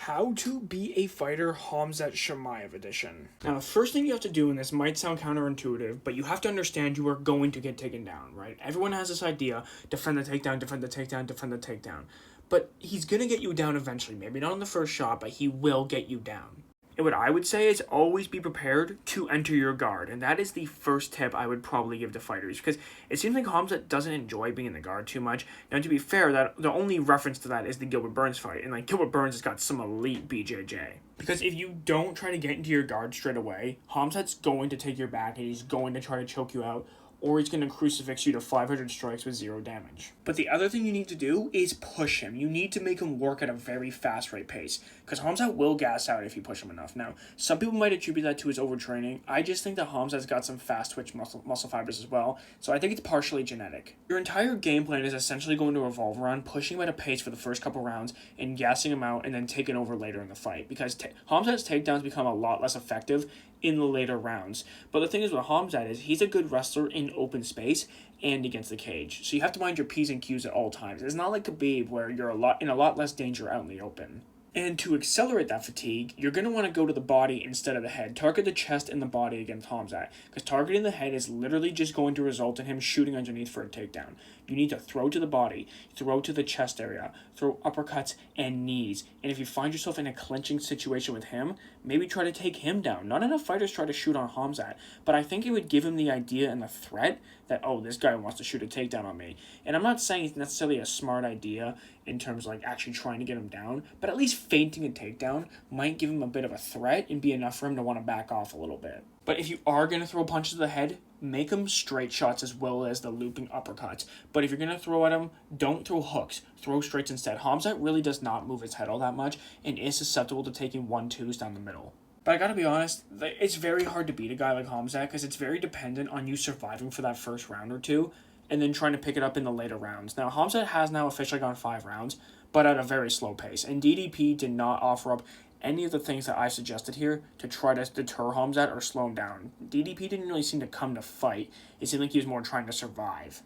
How to Be a Fighter Khamzat Chimaev edition. Now, the first thing you have to do, and this might sound counterintuitive, but you have to understand you are going to get taken down, right? Everyone has this idea, defend the takedown, defend the takedown, defend the takedown. But he's going to get you down eventually. Maybe not on the first shot, but he will get you down. And what I would say is always be prepared to enter your guard. And that is the first tip I would probably give to fighters. Because it seems like Khamzat doesn't enjoy being in the guard too much. Now, to be fair, that the only reference to that is the Gilbert Burns fight. And, Gilbert Burns has got some elite BJJ. Because if you don't try to get into your guard straight away, Khamzat's going to take your back and he's going to try to choke you out, or he's going to crucifix you to 500 strikes with 0 damage. But the other thing you need to do is push him. You need to make him work at a very fast rate pace, because Khamzat will gas out if you push him enough. Now, some people might attribute that to his overtraining. I just think that Khamzat's got some fast twitch muscle fibers as well, so I think it's partially genetic. Your entire game plan is essentially going to revolve around pushing him at a pace for the first couple rounds and gassing him out and then taking over later in the fight, because Khamzat's takedowns become a lot less effective in the later rounds. But the thing is with Khamzat is he's a good wrestler in open space and against the cage. So you have to mind your P's and Q's at all times. It's not like Khabib where you're in a lot less danger out in the open. And to accelerate that fatigue, you're going to want to go to the body instead of the head. Target the chest and the body against Khamzat, because targeting the head is literally just going to result in him shooting underneath for a takedown. You need to throw to the body, throw to the chest area, throw uppercuts and knees. And if you find yourself in a clinching situation with him, maybe try to take him down. Not enough fighters try to shoot on Khamzat, but I think it would give him the idea and the threat that, oh, this guy wants to shoot a takedown on me. And I'm not saying it's necessarily a smart idea in terms of actually trying to get him down, but at least feinting a takedown might give him a bit of a threat and be enough for him to want to back off a little bit. But if you are going to throw punches to the head, make them straight shots as well as the looping uppercuts. But if you're going to throw at him, don't throw hooks. Throw straights instead. Khamzat really does not move his head all that much and is susceptible to taking 1-2s down the middle. But I gotta be honest, it's very hard to beat a guy like Khamzat because it's very dependent on you surviving for that first round or two and then trying to pick it up in the later rounds. Now, Khamzat has now officially gone 5 rounds, but at a very slow pace. And DDP did not offer up any of the things that I suggested here to try to deter Khamzat or slow him down. DDP didn't really seem to come to fight. It seemed like he was more trying to survive.